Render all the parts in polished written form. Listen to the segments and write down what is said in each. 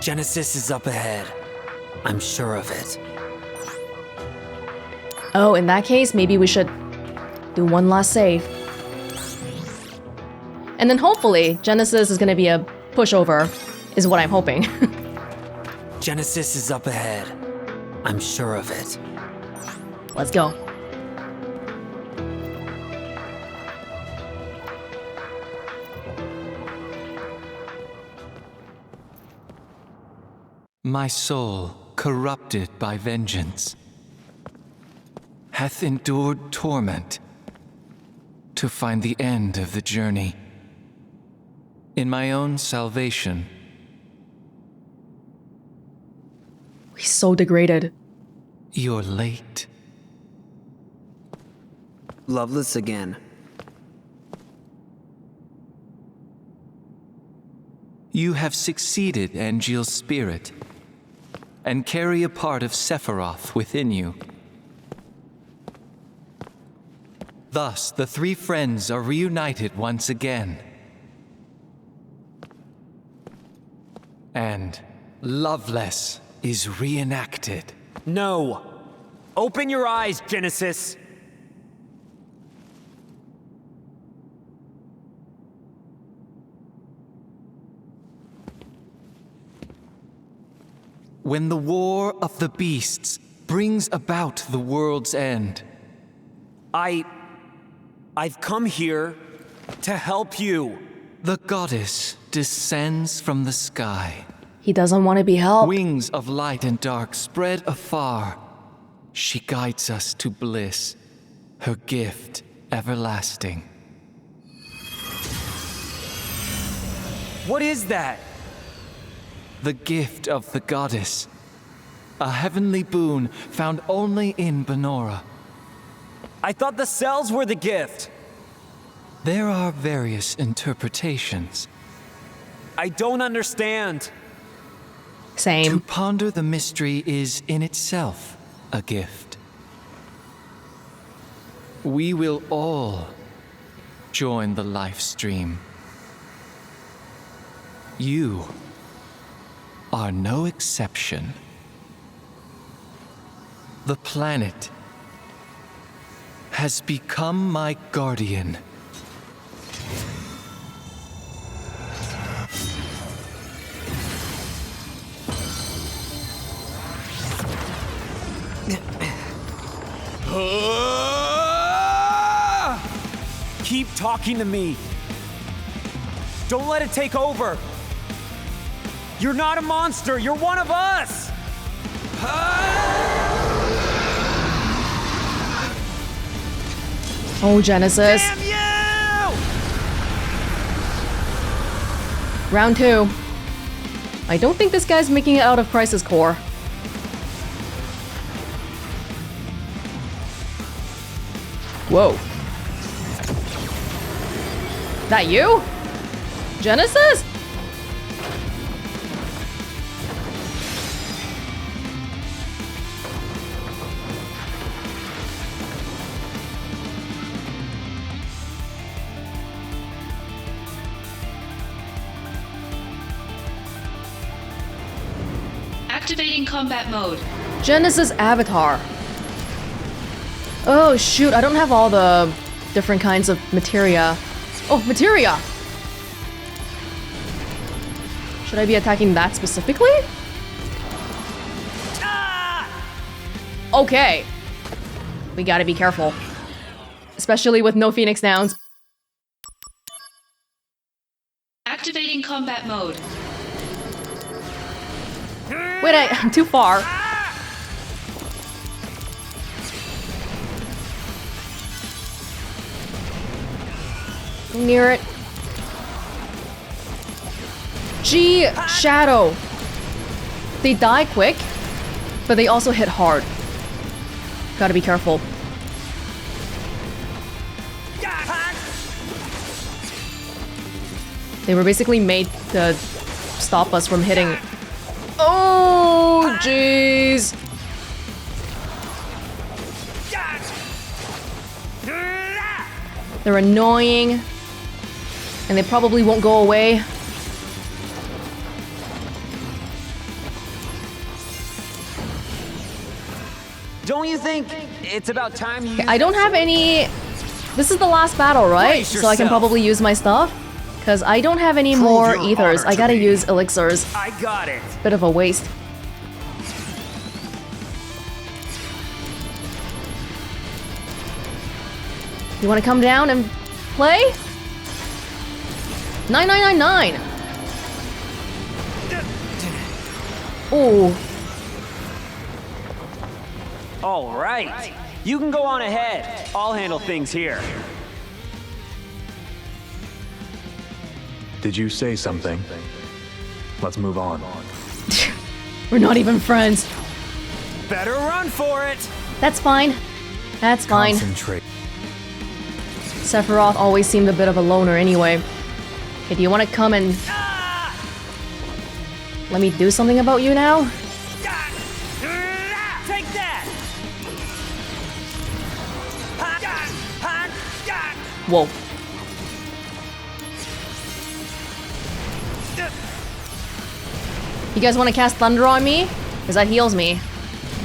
Genesis is up ahead. I'm sure of it. Oh, in that case, maybe we should do one last save. And then hopefully, Genesis is gonna be a pushover, is what I'm hoping. Genesis is up ahead. I'm sure of it. Let's go. My soul, corrupted by vengeance, hath endured torment to find the end of the journey. In my own salvation, He's so degraded. you're late. Loveless again. You have succeeded, Angeal's spirit, and carry a part of Sephiroth within you. Thus, the three friends are reunited once again. And Loveless is reenacted. No! Open your eyes, Genesis! When the war of the beasts brings about the world's end, I've come here to help you. the goddess descends from the sky. He doesn't want to be helped. Wings of light and dark spread afar. She guides us to bliss, her gift everlasting. What is that? The gift of the goddess. A heavenly boon found only in Benora. I thought the cells were the gift. There are various interpretations. I don't understand. To Same. ponder the mystery is in itself a gift. We will all join the life stream. You are no exception. The planet has become my guardian. Keep talking to me. Don't let it take over. You're not a monster. You're one of us. Oh, Genesis. Damn you! Round 2. I don't think this guy's making it out of Crisis Core. Whoa. That you? Genesis? Activating combat mode. Genesis avatar. Oh shoot, I don't have all the different kinds of materia. Oh, materia! Should I be attacking that specifically? Okay. We gotta be careful. Especially with no Phoenix Downs. Activating combat mode. Wait, I'm too far. Go near it. Gee, Shadow. They die quick, but they also hit hard. Gotta be careful. They were basically made to stop us from hitting. Oh, jeez. They're annoying, and they probably won't go away. Don't you think it's about time you... I don't have any... This is the last battle, right? Brace So I can yourself. probably use my stuff. Because I don't have any Prove more your ethers. honor I to gotta me. use elixirs. I got it. Bit of a waste. You wanna come down and play? 9999! Ooh. All right. You can go on ahead. I'll handle things here. Did you say something? Let's move on. We're not even friends. Better run for it. That's fine. That's fine. Concentrate. Sephiroth always seemed a bit of a loner anyway. Okay, do you want to come and... let me do something about you now? Take that. Whoa. You guys want to cast Thunder on me? Because that heals me.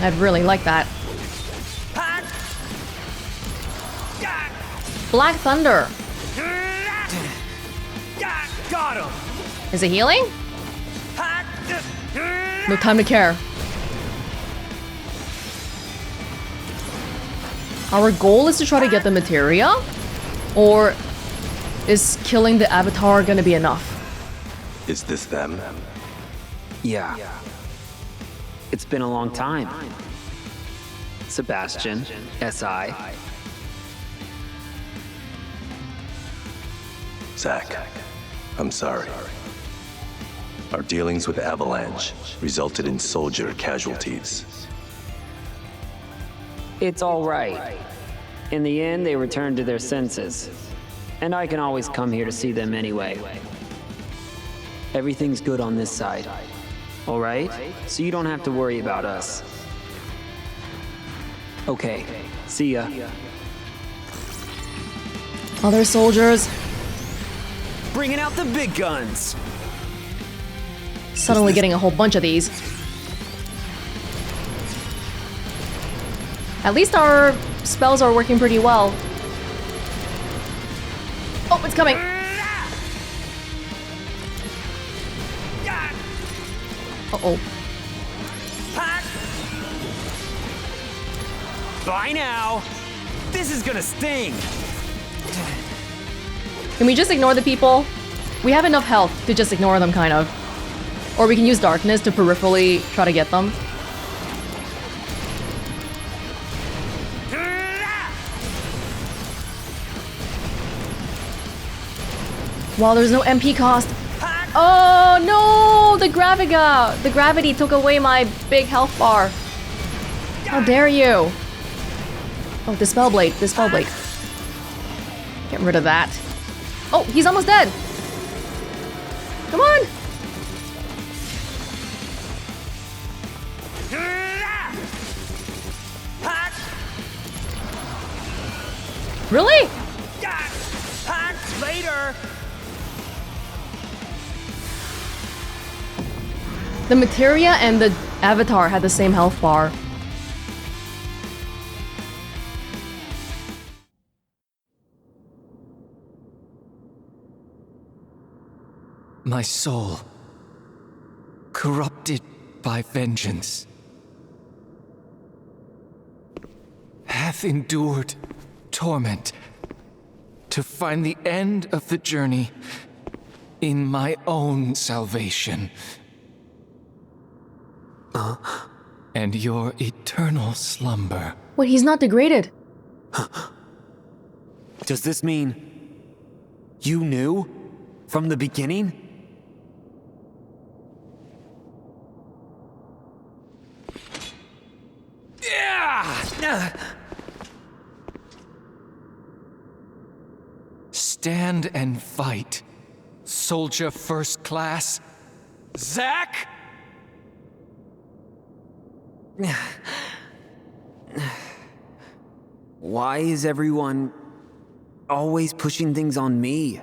I'd really like that. Black Thunder. Got him. Is it healing? No time to care. Our goal is to try to get the materia? Or is killing the avatar gonna be enough? Is this them? Yeah. It's been a long time. Sebastian, SI. Zack, I'm sorry. Our dealings with Avalanche resulted in soldier casualties. It's all right. In the end, they returned to their senses. And I can always come here to see them anyway. Everything's good on this side. All right? So you don't have to worry about us. Okay. See ya. Other soldiers Bringing out the big guns. suddenly getting a whole bunch of these. At least our spells are working pretty well. Oh, it's coming. Uh-oh. Bye now. This is gonna sting. Can we just ignore the people? We have enough health to just ignore them, kind of. Or we can use darkness to peripherally try to get them. Wow, there's no MP cost. Oh no! The gravity took away my big health bar. How dare you? Oh, Dispel Blade. Get rid of that. Oh, he's almost dead. Come on. Really? Later. The materia and the avatar had the same health bar. My soul, corrupted by vengeance, hath endured torment to find the end of the journey in my own salvation. And your eternal slumber. Wait, he's not degraded. Does this mean you knew from the beginning? Stand and fight, soldier first class. Zack? Why is everyone always pushing things on me?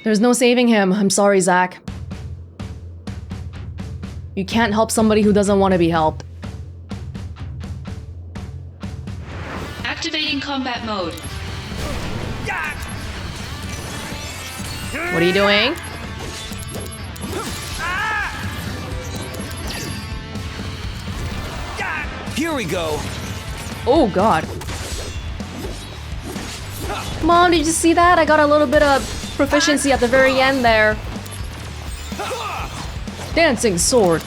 There's no saving him. I'm sorry, Zack. You can't help somebody who doesn't want to be helped. Activating combat mode. What are you doing? Here we go. Oh god. Mom, did you see that? I got a little bit of proficiency at the very end there. Dancing sword.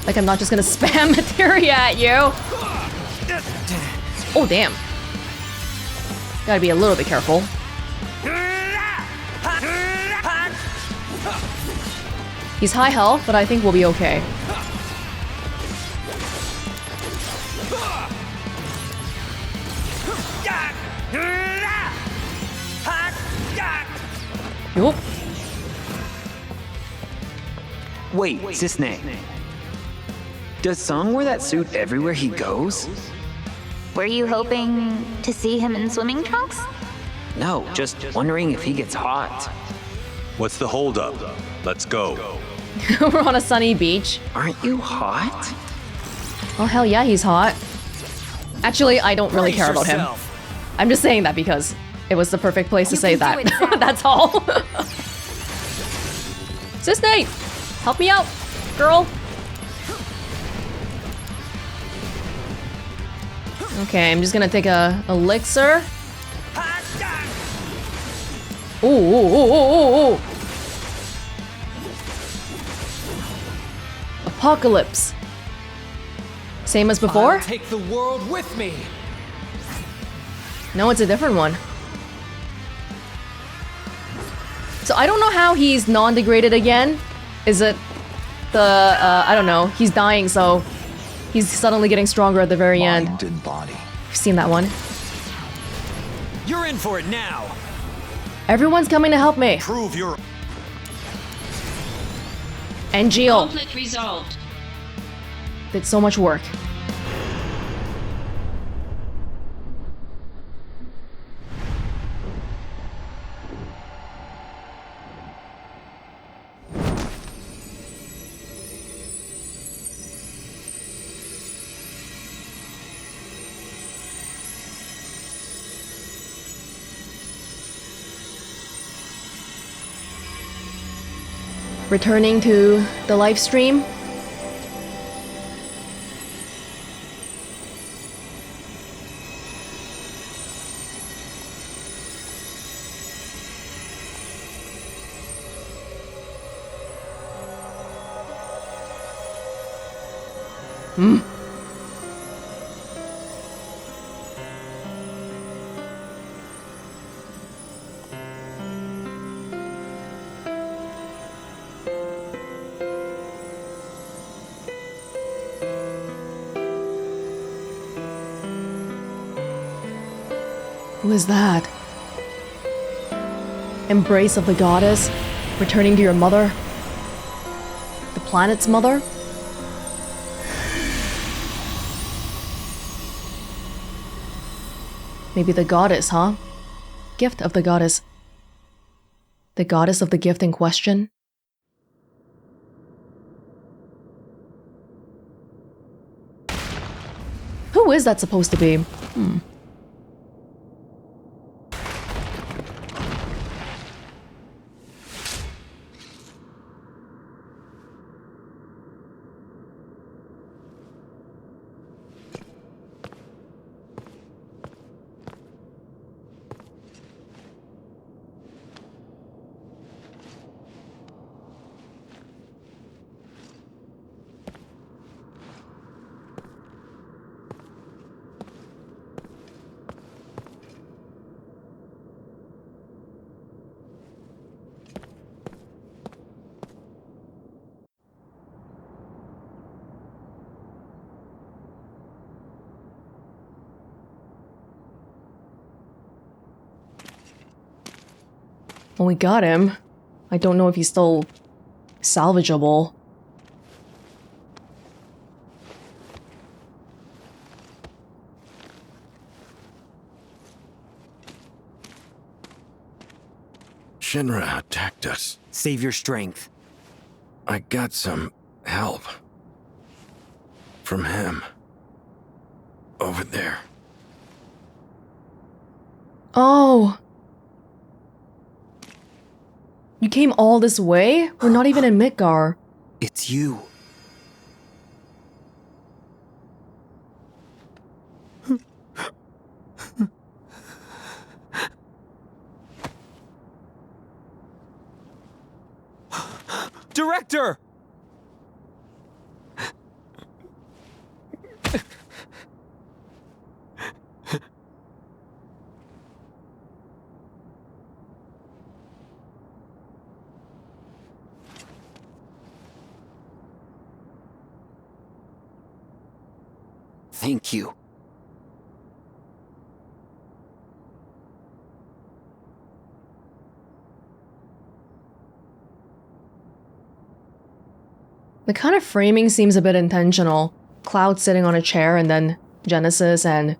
Like I'm not just gonna spam materia at you. Oh damn. Gotta be a little bit careful. He's high health, but I think we'll be okay. Yup. Wait, Cisne. Does Song wear that suit everywhere he goes? Were you hoping to see him in swimming trunks? No, just wondering if he gets hot. What's the holdup? Let's go. We're on a sunny beach. Aren't you hot? Oh hell yeah, he's hot. Actually, I don't really care about him. I'm just saying that because it was the perfect place to say that. That's all. Cisne, help me out, girl. Okay, I'm just gonna take a elixir. Ooh, ooh, ooh, ooh, ooh. Apocalypse. Same as before? I'll take the world with me. No, it's a different one. So I don't know how he's non-degraded again. Is it the, I don't know, he's dying, so he's suddenly getting stronger at the very end. Mind and body. I've seen that one. You're in for it now. Everyone's coming to help me. Prove your... And Geo Conflict resolved. did so much work. Returning to the live stream. Who is that? Embrace of the goddess, returning to your mother? The planet's mother? Maybe the goddess, huh? Gift of the goddess. The goddess of the gift in question? Who is that supposed to be? Well, we got him. I don't know if he's still salvageable. Shinra attacked us. Save your strength. I got some help from him over there. Oh. You came all this way? We're not even in Midgar. It's you. Director! Thank you. The kind of framing seems a bit intentional. Cloud sitting on a chair and then Genesis and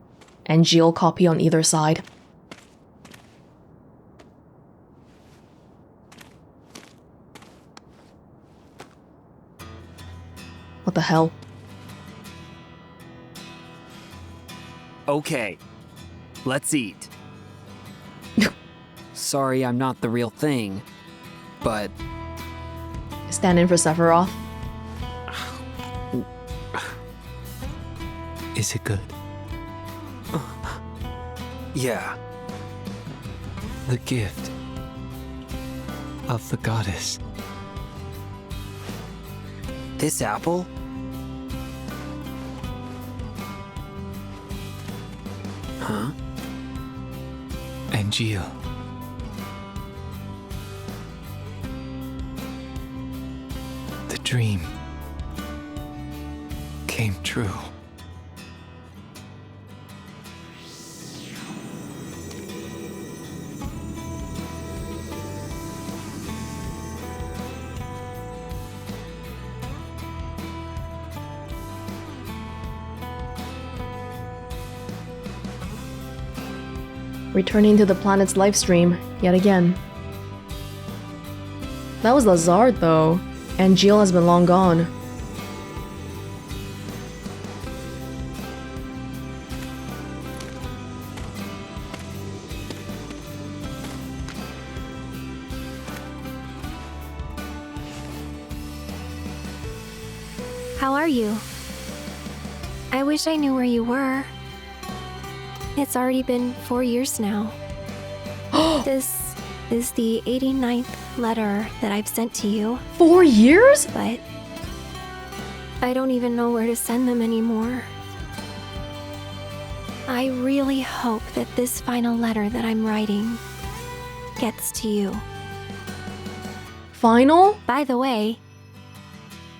Jill copy on either side. What the hell? Okay, let's eat. Sorry I'm not the real thing, but... Stand in for Sephiroth. Is it good? Yeah. The gift of the goddess. This apple? Huh? And Jill. The dream came true. Returning to the planet's livestream, yet again. That was Lazard though, and Jill has been long gone. How are you? I wish I knew where you were. It's already been 4 years now. This is the 89th letter that I've sent to you. 4 years? But I don't even know where to send them anymore. I really hope that this final letter that I'm writing gets to you. Final? By the way,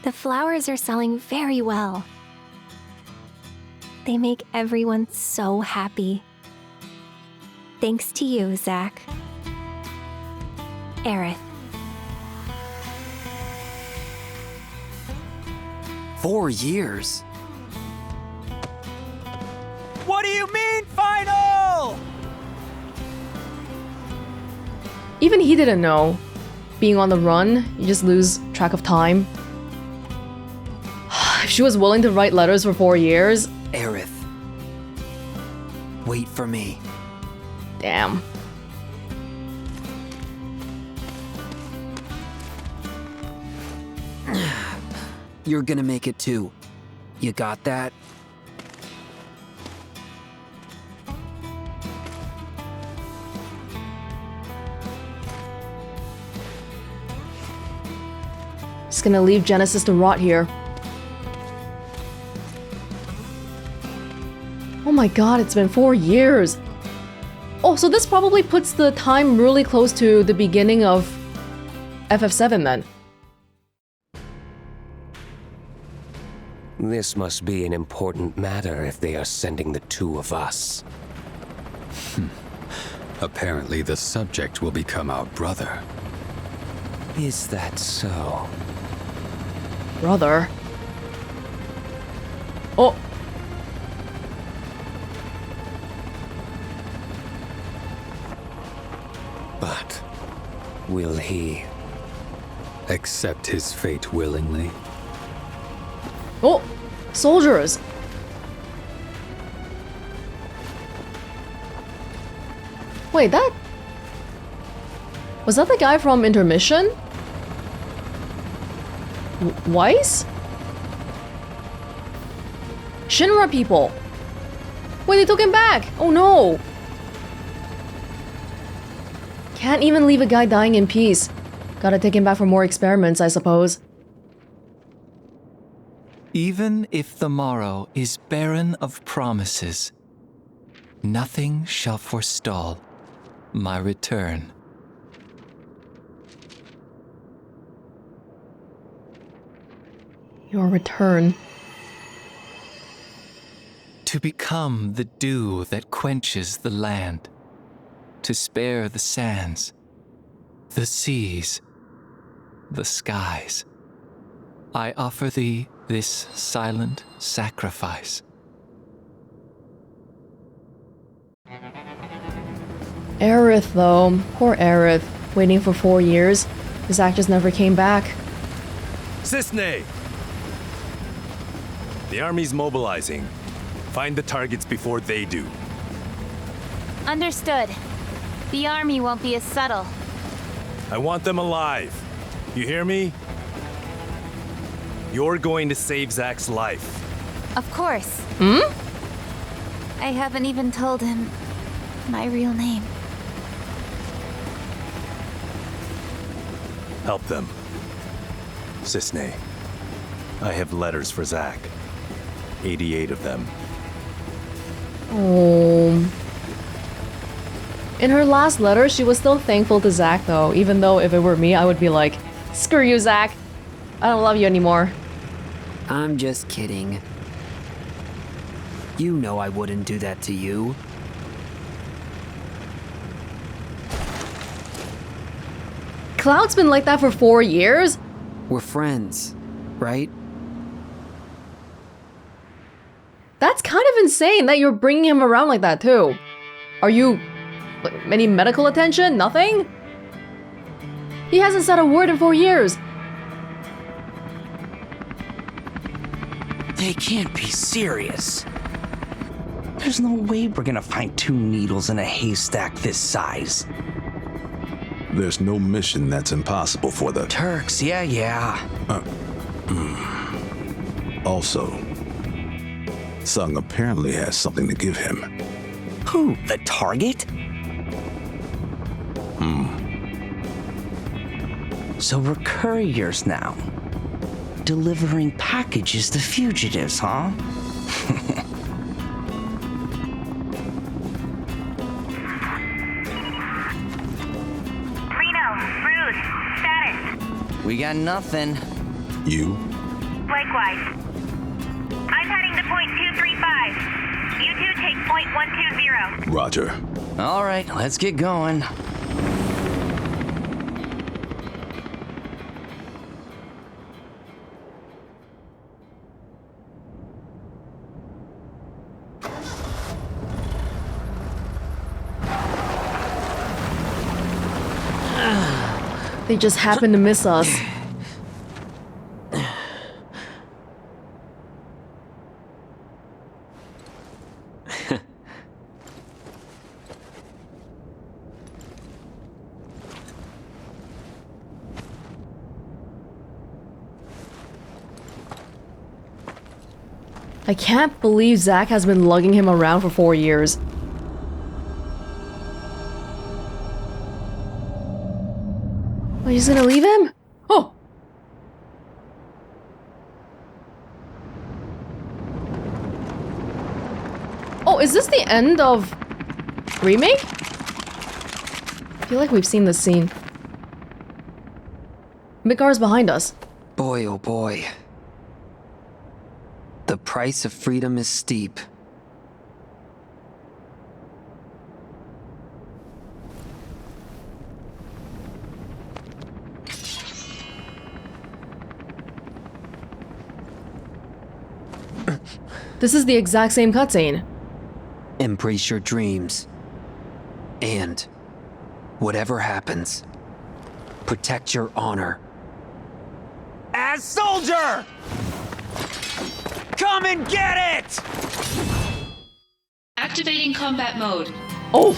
the flowers are selling very well. They make everyone so happy. Thanks to you, Zack. Aerith. 4 years? What do you mean, final? Even he didn't know. Being on the run, you just lose track of time. If she was willing to write letters for 4 years... Aerith. Wait for me. Damn. You're gonna make it too. You got that? Just gonna leave Genesis to rot here. Oh my god, it's been 4 years. Oh, so this probably puts the time really close to the beginning of FF7 then. This must be an important matter if they are sending the two of us. Apparently the subject will become our brother. Is that so? Brother? Oh. But will he accept his fate willingly? Oh, soldiers. Wait, was that the guy from Intermission? Weiss? Shinra people. Wait, they took him back. Oh no. Can't even leave a guy dying in peace. Gotta take him back for more experiments, I suppose. Even if the morrow is barren of promises, nothing shall forestall my return. Your return. To become the dew that quenches the land, to spare the sands, the seas, the skies. I offer thee this silent sacrifice. Aerith, though. Poor Aerith. Waiting for 4 years. Zack just never came back. Cisne! The army's mobilizing. Find the targets before they do. Understood. The army won't be as subtle. I want them alive. You hear me? You're going to save Zack's life. Of course. Hmm? I haven't even told him my real name. Help them. Cisne, I have letters for Zack. 88 of them. Oh. In her last letter, she was still thankful to Zack, though. Even though if it were me, I would be like, screw you, Zack. I don't love you anymore. I'm just kidding. You know I wouldn't do that to you. Cloud's been like that for 4 years? We're friends, right? That's kind of insane that you're bringing him around like that, too. Are you... any medical attention? Nothing? He hasn't said a word in 4 years. They can't be serious. There's no way we're gonna find 2 needles in a haystack this size. There's no mission that's impossible for the Turks, yeah. Also, Sung apparently has something to give him. Who? The target? So we're couriers now. Delivering packages to fugitives, huh? We got nothing. You? Likewise. I'm heading to point 235. You two take point 120. Roger. All right, let's get going. They just happen to miss us. I can't believe Zack has been lugging him around for 4 years. Are you just gonna leave him? Oh! Oh, is this the end of Remake? I feel like we've seen this scene. Midgar's behind us. Boy, oh boy. The price of freedom is steep. This is the exact same cutscene. Embrace your dreams. And whatever happens, protect your honor. a soldier! Come and get it! Activating combat mode. Oh!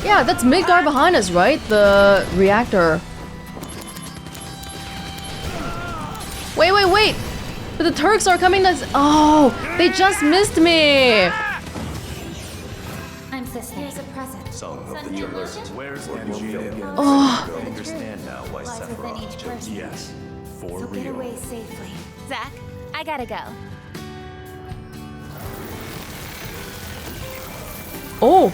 Yeah, that's Midgard behind us, right? The reactor. Wait, wait, wait! But the Turks are coming to... Oh! They just missed me! I'm Sis. Here's a present. Song of the Turks. Where's energy? Oh. I understand now why Sephiroth chose. Yes, for So get real. away safely. Zack, I gotta go. Oh!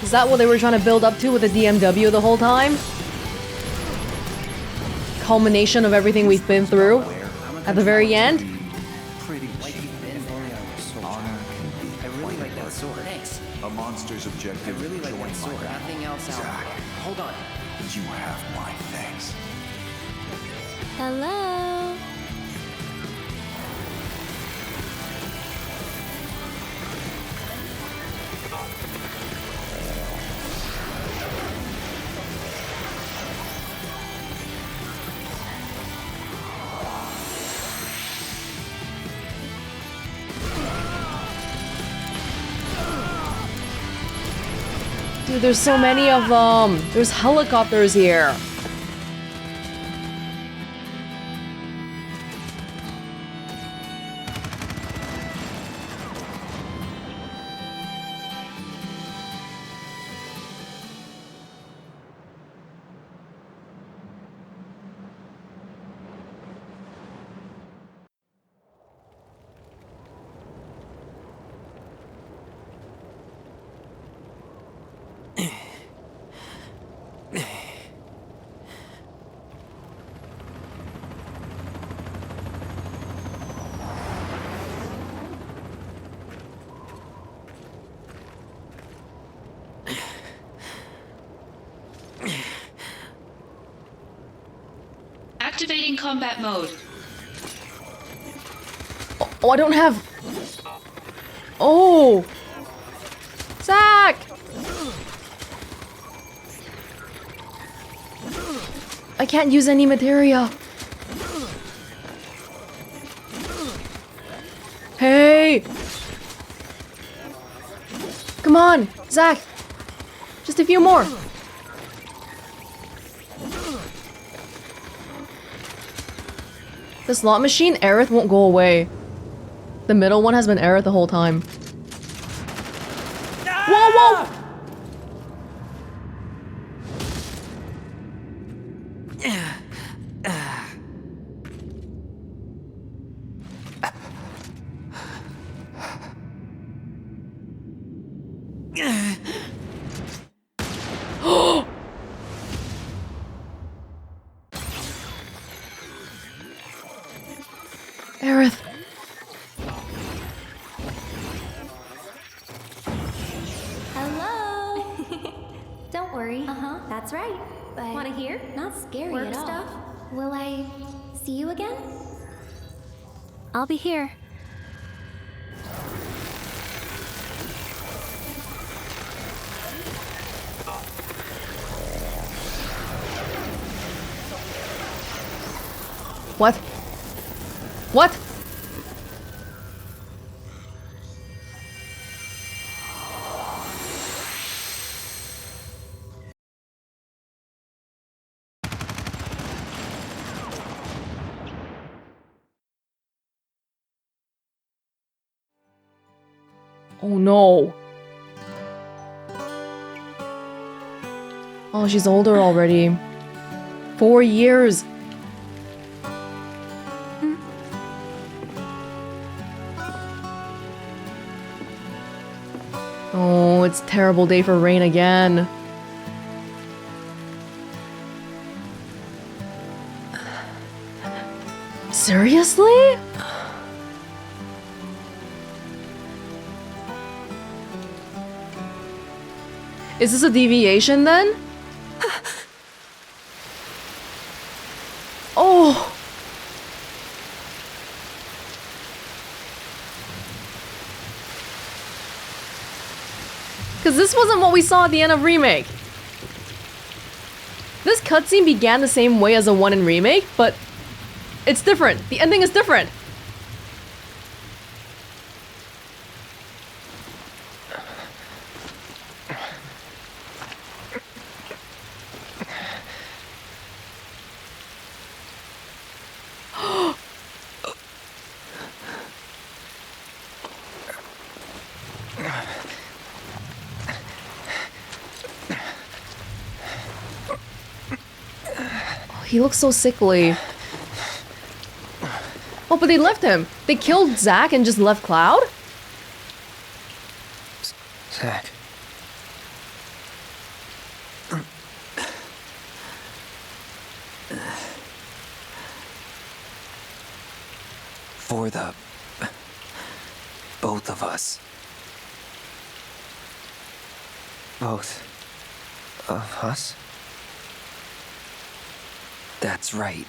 Is that what they were trying to build up to with the DMW the whole time? Culmination of everything we've been through at the very end? Pretty cheap. Honor can be. I really like that sword. Thanks. A monster's objective. I really like that sword. Nothing else out. Zack, hold on. You have my thanks. Hello? Dude, there's so many of them. There's helicopters here. Activating combat mode. Oh, I don't have... Oh! Zack! I can't use any materia. Hey! Come on, Zack! Just a few more. The slot machine, Aerith won't go away. The middle one has been Aerith the whole time. Whoa, whoa! Aerith. Hello. Don't worry. That's right. But wanna hear? Not scary Work at all. stuff? Will I see you again? I'll be here. What? What? Oh no. Oh, she's older already. 4 years. Oh, it's a terrible day for Rain again. Seriously? Is this a deviation then? Because this wasn't what we saw at the end of Remake. This cutscene began the same way as the one in Remake, but it's different. The ending is different. He looks so sickly. Oh, but they left him. They killed Zack and just left Cloud? Zack. For the both of us. Both of us? That's right.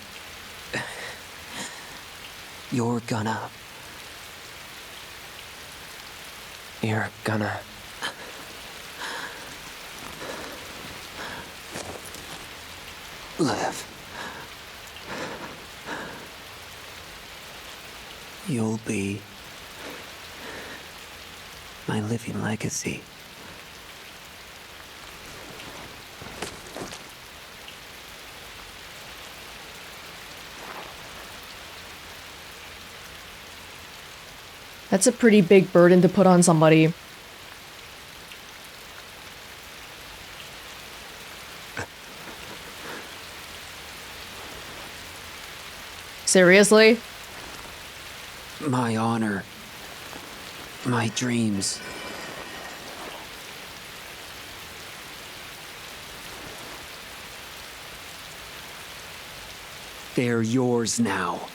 You're gonna live. You'll be my living legacy. That's a pretty big burden to put on somebody. Seriously? My honor. My dreams. They're yours now.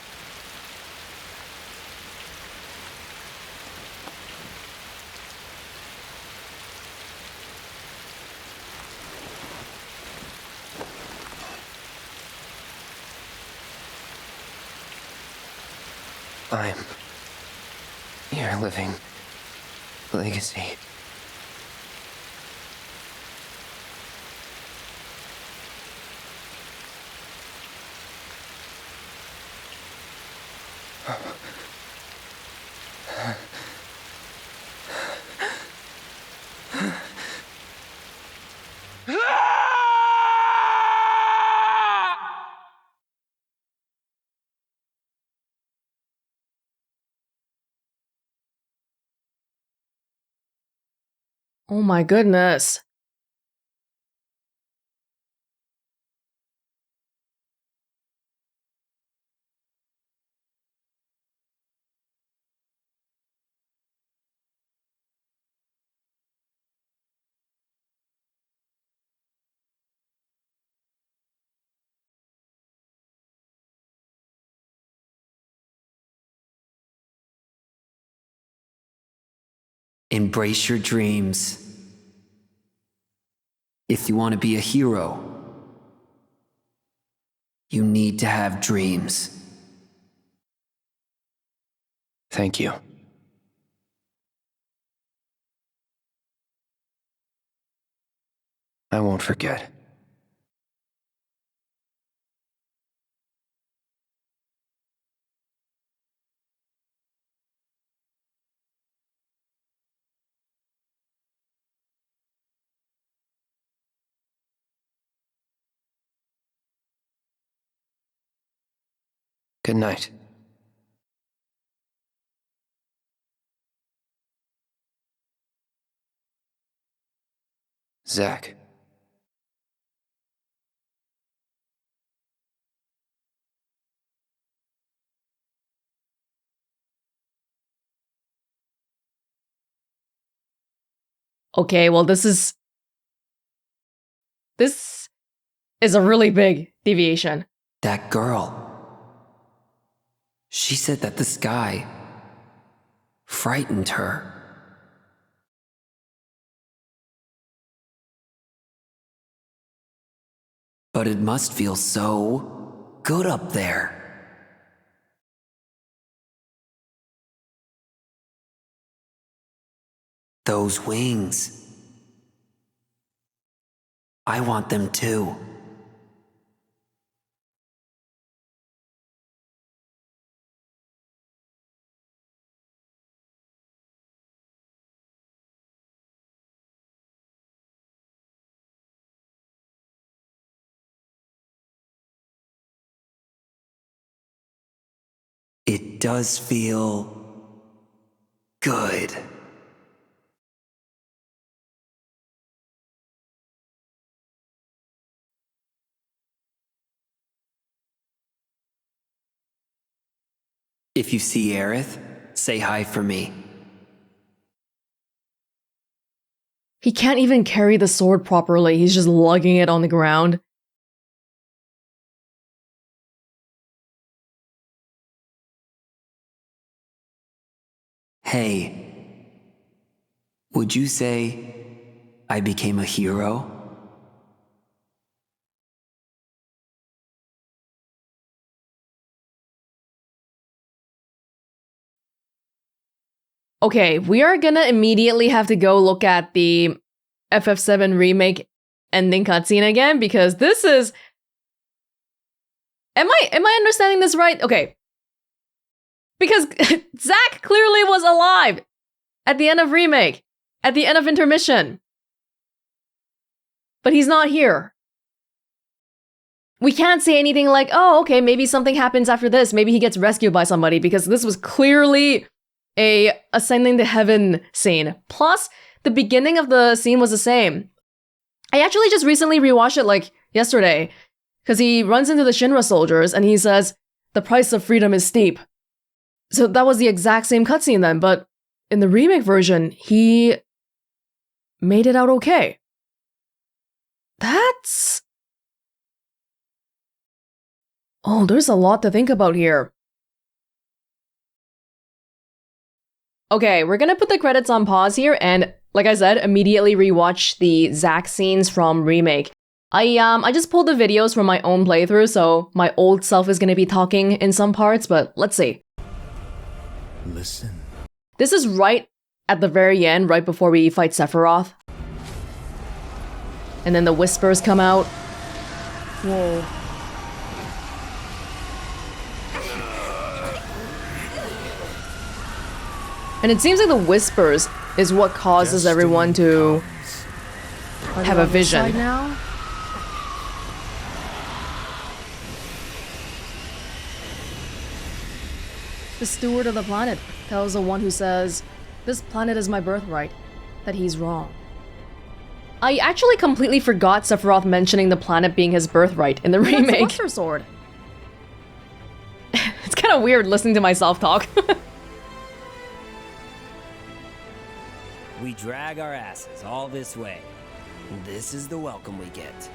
I'm your living legacy. Oh my goodness. Embrace your dreams. If you want to be a hero, you need to have dreams. Thank you. I won't forget. Good night. Zack. Okay, well this is a really big deviation. That girl. She said that the sky frightened her. But it must feel so good up there. Those wings. I want them too. It does feel good. If you see Aerith, say hi for me. He can't even carry the sword properly. He's just lugging it on the ground. Hey, would you say I became a hero? Okay, we are gonna immediately have to go look at the FF7 remake ending cutscene again, because this is... Am I understanding this right? Okay. Because Zack clearly was alive at the end of Remake, at the end of Intermission. But he's not here. We can't say anything like, oh, okay, maybe something happens after this. Maybe he gets rescued by somebody, because this was clearly a ascending to heaven scene. Plus, the beginning of the scene was the same. I actually just recently rewatched it like yesterday, because he runs into the Shinra soldiers and he says, the price of freedom is steep. So that was the exact same cutscene then, but in the remake version, he made it out okay. That's... Oh, there's a lot to think about here. Okay, we're gonna put the credits on pause here and, like I said, immediately rewatch the Zack scenes from Remake. I just pulled the videos from my own playthrough, so my old self is gonna be talking in some parts, but let's see. Listen. This is right at the very end, right before we fight Sephiroth. And then the whispers come out. Whoa. And it seems like the whispers is what causes everyone to have a vision. Now? The steward of the planet tells the one who says, "This planet is my birthright," that he's wrong. I actually completely forgot Sephiroth mentioning the planet being his birthright in the remake. What's her sword? It's kind of weird listening to myself talk. We drag our asses all this way. This is the welcome we get.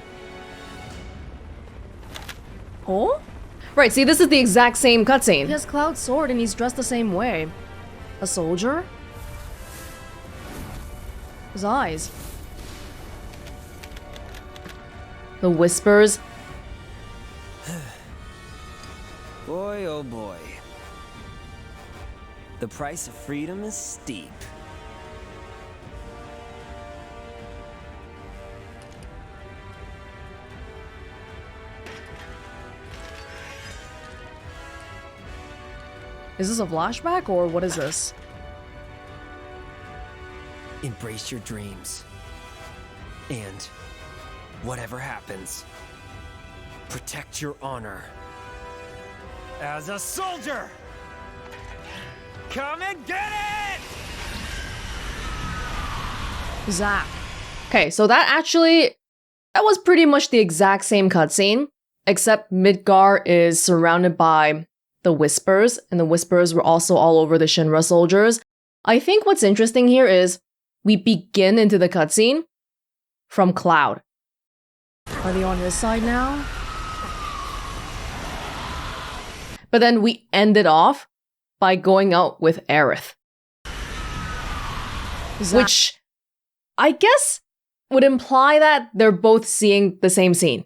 Oh? Right, see, this is the exact same cutscene. He has Cloud's sword and he's dressed the same way. A soldier? His eyes. The whispers. Boy, oh boy. The price of freedom is steep. Is this a flashback or what is this? Embrace your dreams. And whatever happens, protect your honor. As a soldier! Come and get it! Zack. Okay, so that was pretty much the exact same cutscene, except Midgar is surrounded by the whispers, and the whispers were also all over the Shinra soldiers. I think what's interesting here is we begin into the cutscene from Cloud. Are they on his side now? But then we end it off by going out with Aerith. Which I guess would imply that they're both seeing the same scene.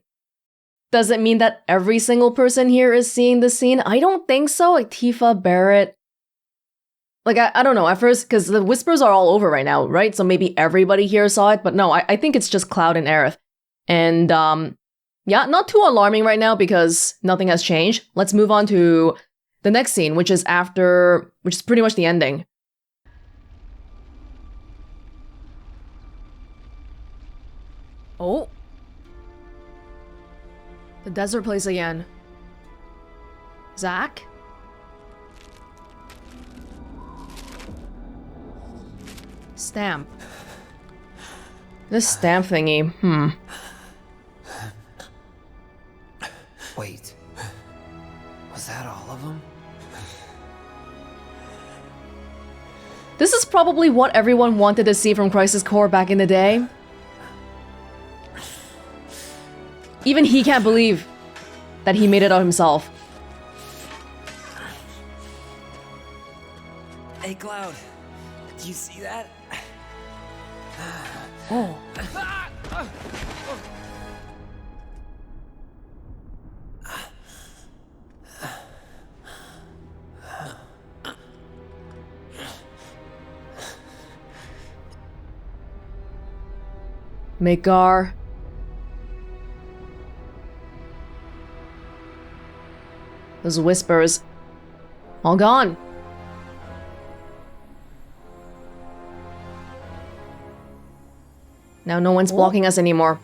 Does it mean that every single person here is seeing the scene? I don't think so. Like Tifa, Barrett. Like, I don't know. At first, because the whispers are all over right now, right? So maybe everybody here saw it. But no, I think it's just Cloud and Aerith. And yeah, not too alarming right now because nothing has changed. Let's move on to the next scene, which is pretty much the ending. Oh. The desert place again. Zack? Stamp. This stamp thingy, Wait. Was that all of them? This is probably what everyone wanted to see from Crisis Core back in the day. Even he can't believe that he made it out himself. Hey, Cloud. Do you see that? Oh. Magar. Those whispers. All gone. Now no one's blocking us anymore.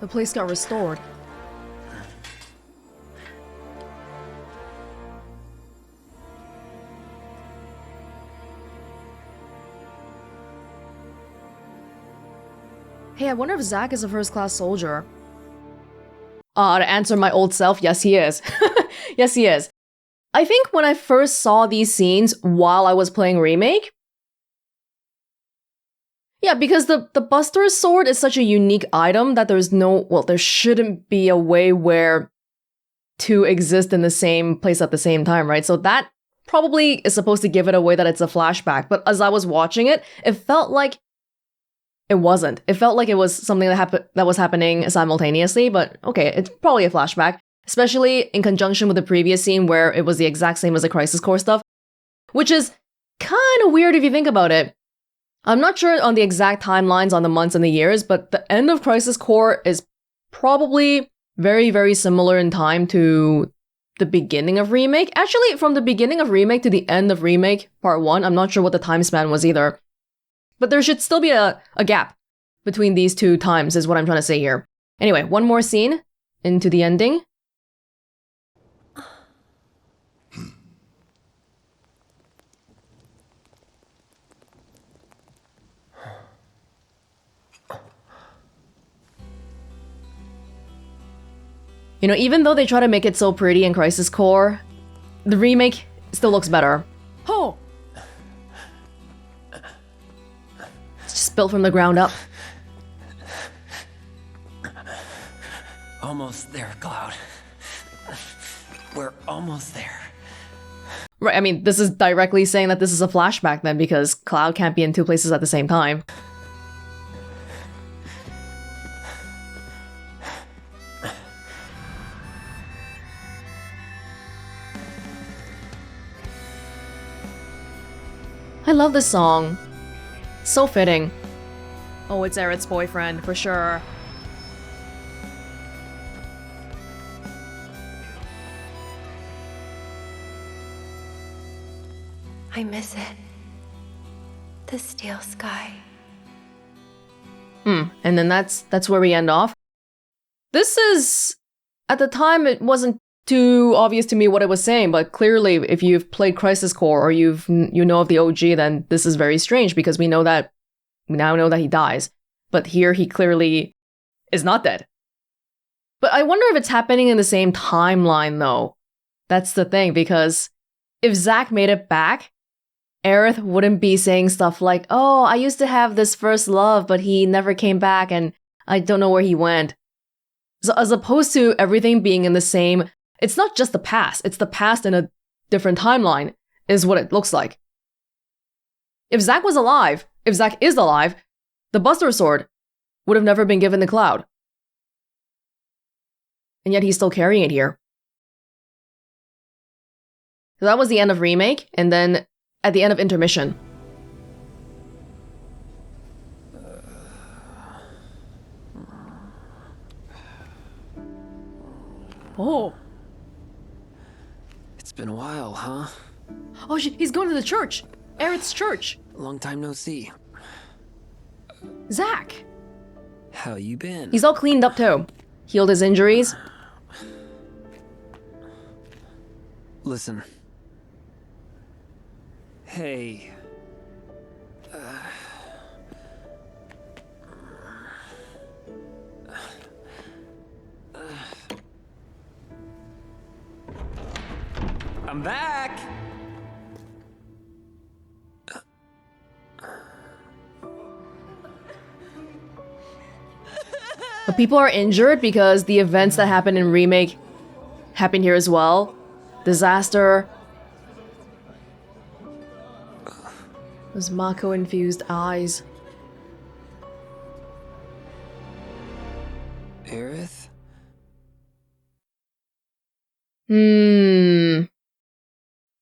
The place got restored. Hey, I wonder if Zack is a first-class soldier. To answer my old self, yes he is. Yes he is. I think when I first saw these scenes while I was playing Remake... Yeah, because the Buster's sword is such a unique item that there shouldn't be a way where two exist in the same place at the same time, right? So that probably is supposed to give it away that it's a flashback, but as I was watching it, it felt like it wasn't. It felt like it was something that was happening simultaneously, but okay, it's probably a flashback, especially in conjunction with the previous scene where it was the exact same as the Crisis Core stuff, which is kind of weird if you think about it. I'm not sure on the exact timelines on the months and the years, but the end of Crisis Core is probably very, very similar in time to the beginning of Remake. Actually, from the beginning of Remake to the end of Remake Part 1, I'm not sure what the time span was either. But there should still be a gap between these two times, is what I'm trying to say here. Anyway, one more scene into the ending. You know, even though they try to make it so pretty in Crisis Core, the remake still looks better. Oh! Built from the ground up. Almost there, Cloud. We're almost there. Right, I mean, this is directly saying that this is a flashback then, because Cloud can't be in two places at the same time. I love this song. So fitting. Oh, it's Aerith's boyfriend, for sure. I miss it. The steel sky. And then that's where we end off. This is... At the time, it wasn't too obvious to me what it was saying, but clearly, if you've played Crisis Core or you know of the OG, then this is very strange because we now know that he dies. But here, he clearly is not dead. But I wonder if it's happening in the same timeline, though. That's the thing, because if Zack made it back, Aerith wouldn't be saying stuff like, oh, I used to have this first love, but he never came back and I don't know where he went. So as opposed to everything being in the same, it's not just the past, it's the past in a different timeline, is what it looks like. If Zack is alive, the Buster Sword would have never been given to Cloud. And yet he's still carrying it here. So that was the end of Remake, and then at the end of Intermission. Oh. It's been a while, huh? Oh, he's going to the church. Aerith's church. Long time no see. Zack. How you been? He's all cleaned up too. Healed his injuries. Listen. Hey. I'm back! But people are injured because the events that happened in Remake happen here as well. Disaster. Those Mako-infused eyes. Aerith?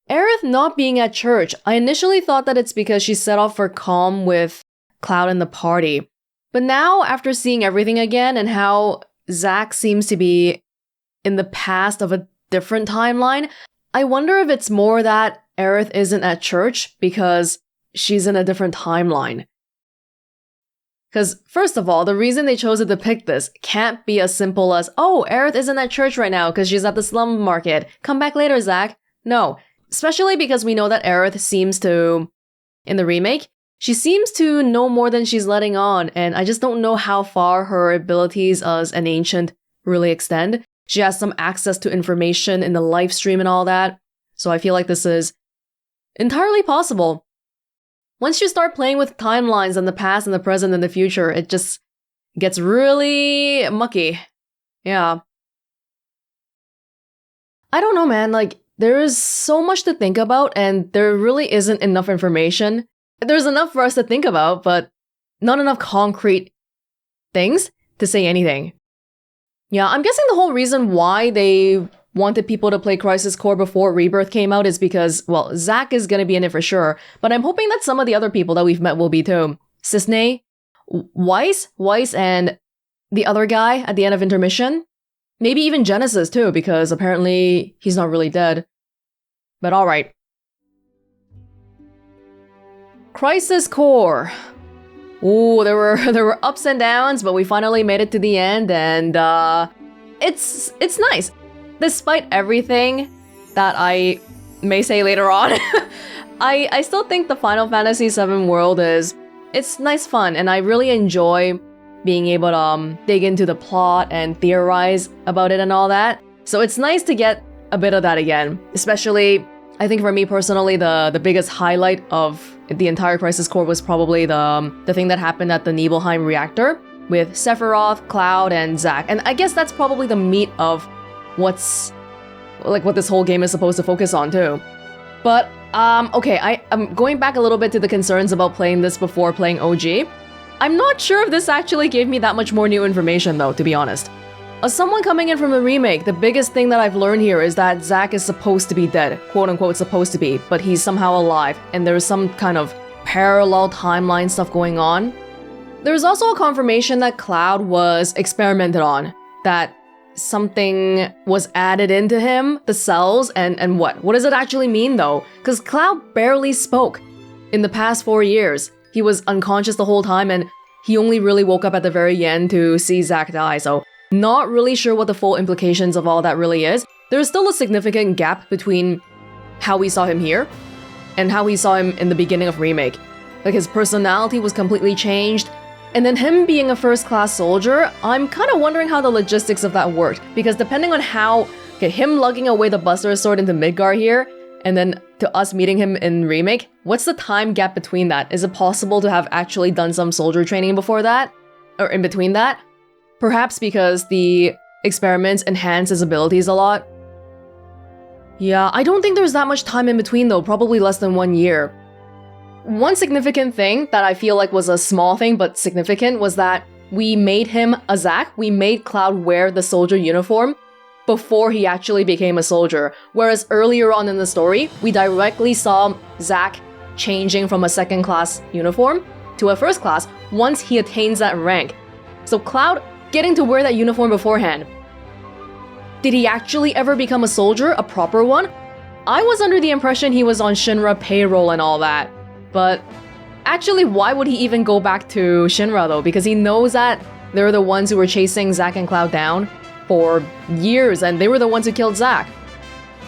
Aerith not being at church. I initially thought that it's because she set off for calm with Cloud and the party. But now, after seeing everything again and how Zack seems to be in the past of a different timeline, I wonder if it's more that Aerith isn't at church because she's in a different timeline. Because, first of all, the reason they chose to depict this can't be as simple as, oh, Aerith isn't at church right now because she's at the slum market. Come back later, Zack. No. Especially because we know that Aerith seems to, in the remake, she seems to know more than she's letting on, and I just don't know how far her abilities as an ancient really extend. She has some access to information in the live stream and all that, so I feel like this is entirely possible. Once you start playing with timelines and the past and the present and the future, it just gets really mucky. Yeah. I don't know, man, like, there is so much to think about and there really isn't enough information. There's enough for us to think about, but not enough concrete things to say anything. Yeah, I'm guessing the whole reason why they wanted people to play Crisis Core before Rebirth came out is because, well, Zack is gonna be in it for sure, but I'm hoping that some of the other people that we've met will be too. Cisne, Weiss, and the other guy at the end of Intermission. Maybe even Genesis too, because apparently he's not really dead. But alright. Crisis Core. Ooh, there were ups and downs, but we finally made it to the end, and it's nice. Despite everything that I may say later on, I still think the Final Fantasy VII world it's nice fun, and I really enjoy being able to dig into the plot and theorize about it and all that. So it's nice to get a bit of that again. Especially, I think for me personally, the biggest highlight of the entire Crisis Core was probably the thing that happened at the Nibelheim reactor with Sephiroth, Cloud, and Zack. And I guess that's probably the meat of what this whole game is supposed to focus on too. But, okay, I'm going back a little bit to the concerns about playing this before playing OG. I'm not sure if this actually gave me that much more new information though, to be honest. As someone coming in from the remake, the biggest thing that I've learned here is that Zack is supposed to be dead, quote unquote supposed to be, but he's somehow alive, and there's some kind of parallel timeline stuff going on. There's also a confirmation that Cloud was experimented on, that something was added into him, the cells, and what? What does it actually mean though? Because Cloud barely spoke in the past 4 years. He was unconscious the whole time, and he only really woke up at the very end to see Zack die, so not really sure what the full implications of all that really is. There's still a significant gap between how we saw him here and how we saw him in the beginning of Remake. Like, his personality was completely changed, and then him being a first-class soldier, I'm kind of wondering how the logistics of that worked, because depending on how, okay, him lugging away the Buster Sword into Midgar here, and then to us meeting him in Remake, what's the time gap between that? Is it possible to have actually done some soldier training before that? Or in between that? Perhaps because the experiments enhance his abilities a lot. Yeah, I don't think there's that much time in between though, probably less than 1 year. One significant thing that I feel like was a small thing but significant was that we made him a Zack. We made Cloud wear the soldier uniform before he actually became a soldier. Whereas earlier on in the story, we directly saw Zack changing from a second class uniform to a first class once he attains that rank. So Cloud getting to wear that uniform beforehand. Did he actually ever become a soldier, a proper one? I was under the impression he was on Shinra payroll and all that. But actually, why would he even go back to Shinra though? Because he knows that they're the ones who were chasing Zack and Cloud down for years, and they were the ones who killed Zack.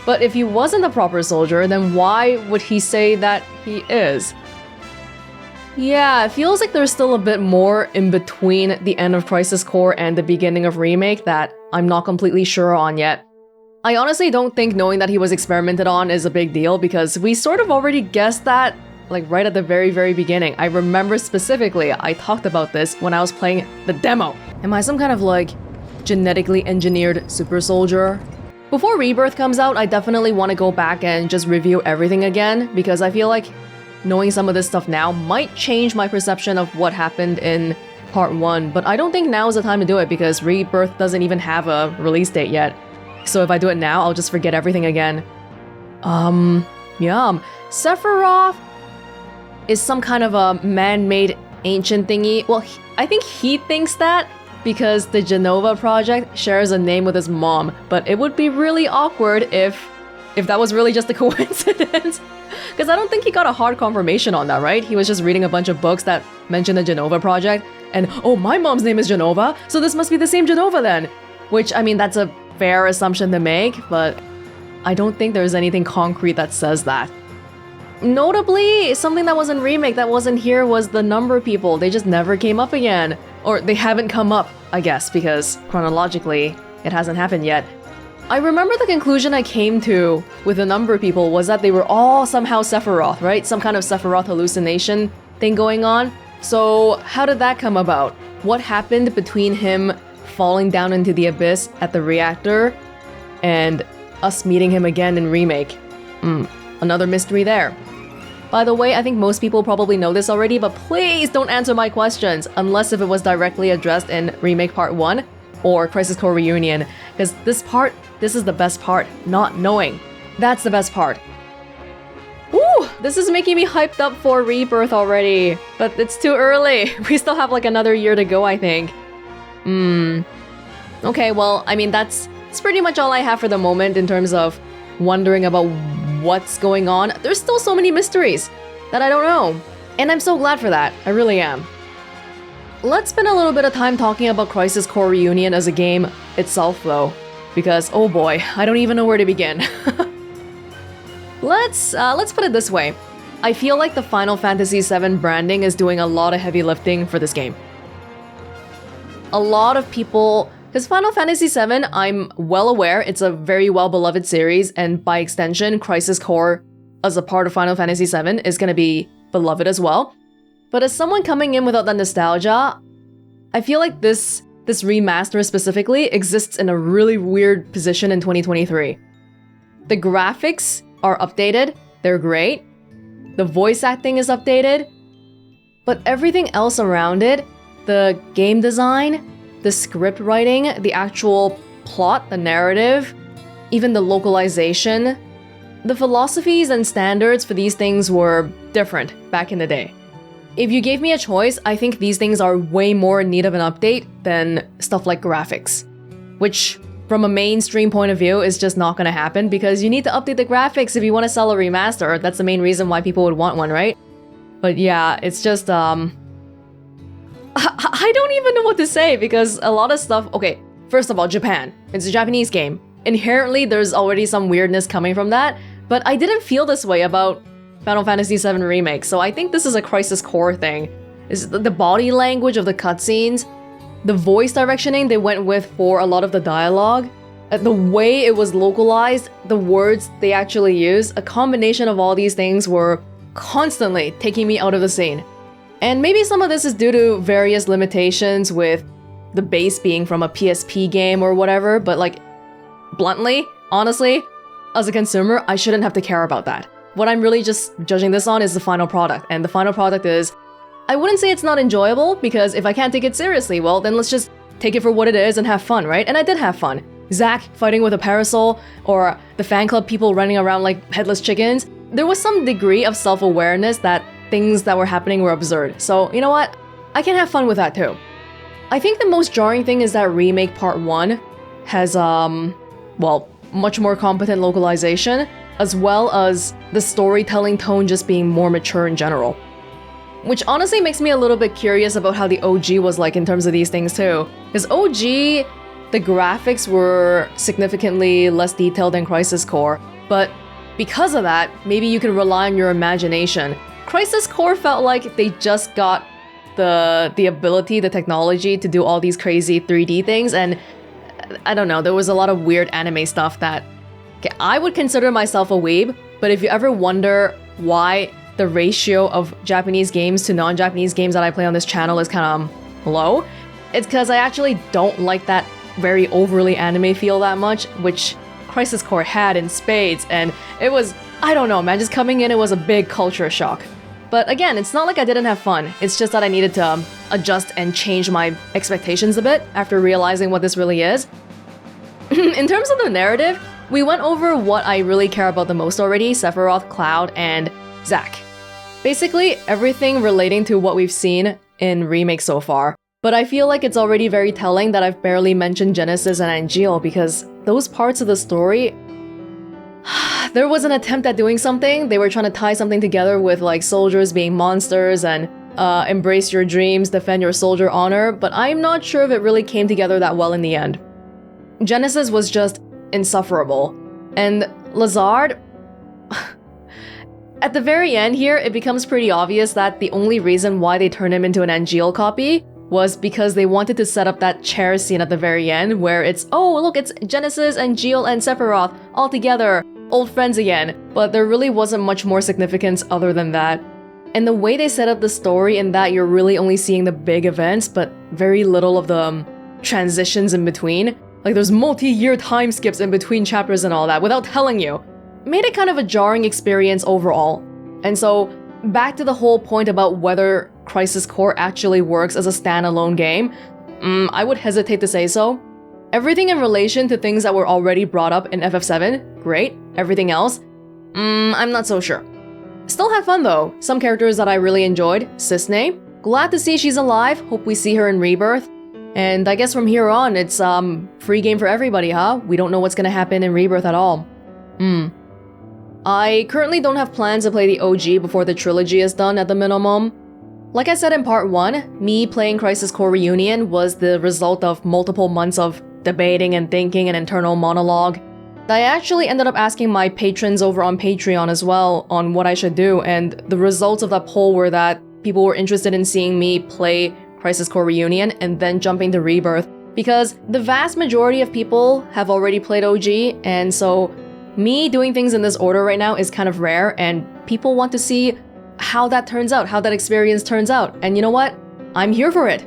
But if he wasn't a proper soldier, then why would he say that he is? Yeah, it feels like there's still a bit more in between the end of Crisis Core and the beginning of Remake that I'm not completely sure on yet. I honestly don't think knowing that he was experimented on is a big deal because we sort of already guessed that like right at the very beginning. I remember specifically I talked about this when I was playing the demo. Am I some kind of like genetically engineered super soldier? Before Rebirth comes out, I definitely want to go back and just review everything again because I feel like knowing some of this stuff now might change my perception of what happened in Part 1, but I don't think now is the time to do it because Rebirth doesn't even have a release date yet. So if I do it now, I'll just forget everything again. Sephiroth is some kind of a man-made ancient thingy. Well, I think he thinks that because the Genova project shares a name with his mom, but it would be really awkward if that was really just a coincidence. Because I don't think he got a hard confirmation on that, right? He was just reading a bunch of books that mention the Genova project, and oh, my mom's name is Genova, so this must be the same Genova then. Which, I mean, that's a fair assumption to make, but I don't think there's anything concrete that says that. Notably, something that was in Remake that wasn't here was the number people. They just never came up again. Or they haven't come up, I guess, because chronologically, it hasn't happened yet. I remember the conclusion I came to with the number people was that they were all somehow Sephiroth, right? Some kind of Sephiroth hallucination thing going on. So how did that come about? What happened between him falling down into the abyss at the reactor and us meeting him again in Remake? Another mystery there. By the way, I think most people probably know this already, but please don't answer my questions unless if it was directly addressed in Remake Part 1 or Crisis Core Reunion, because this is the best part, not knowing. That's the best part. Ooh, this is making me hyped up for Rebirth already, but it's too early. We still have like another year to go, I think. Okay, well, I mean, that's pretty much all I have for the moment in terms of wondering about what's going on. There's still so many mysteries that I don't know, and I'm so glad for that. I really am. Let's spend a little bit of time talking about Crisis Core Reunion as a game itself, though, because oh boy, I don't even know where to begin. Let's put it this way. I feel like the Final Fantasy VII branding is doing a lot of heavy lifting for this game. A lot of people, because Final Fantasy VII, I'm well aware, it's a very well-beloved series, and by extension, Crisis Core, as a part of Final Fantasy VII, is going to be beloved as well. But as someone coming in without that nostalgia, I feel like this remaster specifically exists in a really weird position in 2023. The graphics are updated, they're great. The voice acting is updated. But everything else around it, the game design, the script writing, the actual plot, the narrative, even the localization, the philosophies and standards for these things were different back in the day. If you gave me a choice, I think these things are way more in need of an update than stuff like graphics. Which, from a mainstream point of view, is just not gonna happen because you need to update the graphics if you want to sell a remaster. That's the main reason why people would want one, right? But yeah, it's just, I don't even know what to say because a lot of stuff... Okay, first of all, Japan. It's a Japanese game. Inherently, there's already some weirdness coming from that, but I didn't feel this way about Final Fantasy VII Remake, so I think this is a Crisis Core thing. Is the body language of the cutscenes, the voice directioning they went with for a lot of the dialogue, the way it was localized, the words they actually used, a combination of all these things were constantly taking me out of the scene. And maybe some of this is due to various limitations with the base being from a PSP game or whatever, but like, bluntly, honestly, as a consumer, I shouldn't have to care about that. What I'm really just judging this on is the final product, and the final product is, I wouldn't say it's not enjoyable, because if I can't take it seriously, well, then let's just take it for what it is and have fun, right? And I did have fun. Zack fighting with a parasol, or the fan club people running around like headless chickens, there was some degree of self-awareness that things that were happening were absurd. So, you know what? I can have fun with that too. I think the most jarring thing is that Remake Part 1 has, well, much more competent localization, as well as the storytelling tone just being more mature in general. Which honestly makes me a little bit curious about how the OG was like in terms of these things too. Because OG, the graphics were significantly less detailed than Crisis Core, but because of that, maybe you can rely on your imagination. Crisis Core felt like they just got the ability, the technology to do all these crazy 3D things, and I don't know, there was a lot of weird anime stuff that... Okay, I would consider myself a weeb, but if you ever wonder why the ratio of Japanese games to non-Japanese games that I play on this channel is kind of low, it's because I actually don't like that very overly anime feel that much, which Crisis Core had in spades, and it was, I don't know man, just coming in it was a big culture shock. But again, it's not like I didn't have fun, it's just that I needed to adjust and change my expectations a bit after realizing what this really is. In terms of the narrative, we went over what I really care about the most already, Sephiroth, Cloud, and Zack. Basically, everything relating to what we've seen in Remake so far. But I feel like it's already very telling that I've barely mentioned Genesis and Angeal, because those parts of the story... there was an attempt at doing something. They were trying to tie something together with like soldiers being monsters and embrace your dreams, defend your soldier honor, but I'm not sure if it really came together that well in the end. Genesis was just insufferable. And Lazard... At the very end here, it becomes pretty obvious that the only reason why they turned him into an Angeal copy was because they wanted to set up that chair scene at the very end where it's, oh look, it's Genesis, Angeal, and Sephiroth all together, old friends again, but there really wasn't much more significance other than that. And the way they set up the story in that you're really only seeing the big events, but very little of the transitions in between, like there's multi-year time skips in between chapters and all that without telling you, made it kind of a jarring experience overall. And so, back to the whole point about whether Crisis Core actually works as a standalone game, I would hesitate to say so. Everything in relation to things that were already brought up in FF7, great. Everything else, I'm not so sure. Still had fun though. Some characters that I really enjoyed, Cissnei, glad to see she's alive, hope we see her in Rebirth. And I guess from here on, it's free game for everybody, huh? We don't know what's gonna happen in Rebirth at all. I currently don't have plans to play the OG before the trilogy is done at the minimum. Like I said in part 1, me playing Crisis Core Reunion was the result of multiple months of debating and thinking and internal monologue. I actually ended up asking my patrons over on Patreon as well on what I should do, and the results of that poll were that people were interested in seeing me play Crisis Core Reunion and then jumping to Rebirth, because the vast majority of people have already played OG, and so me doing things in this order right now is kind of rare, and people want to see how that turns out, how that experience turns out. And you know what? I'm here for it.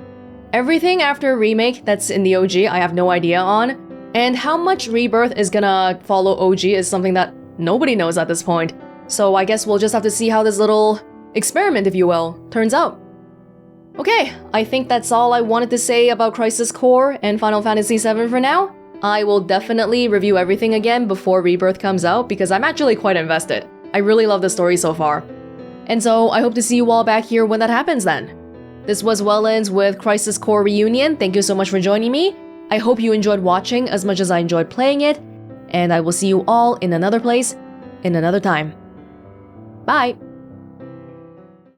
Everything after Remake that's in the OG, I have no idea on. And how much Rebirth is gonna follow OG is something that nobody knows at this point. So I guess we'll just have to see how this little experiment, if you will, turns out. Okay, I think that's all I wanted to say about Crisis Core and Final Fantasy VII for now. I will definitely review everything again before Rebirth comes out because I'm actually quite invested. I really love the story so far. And so I hope to see you all back here when that happens then. This was Welonz with Crisis Core Reunion. Thank you so much for joining me. I hope you enjoyed watching as much as I enjoyed playing it, and I will see you all in another place, in another time. Bye!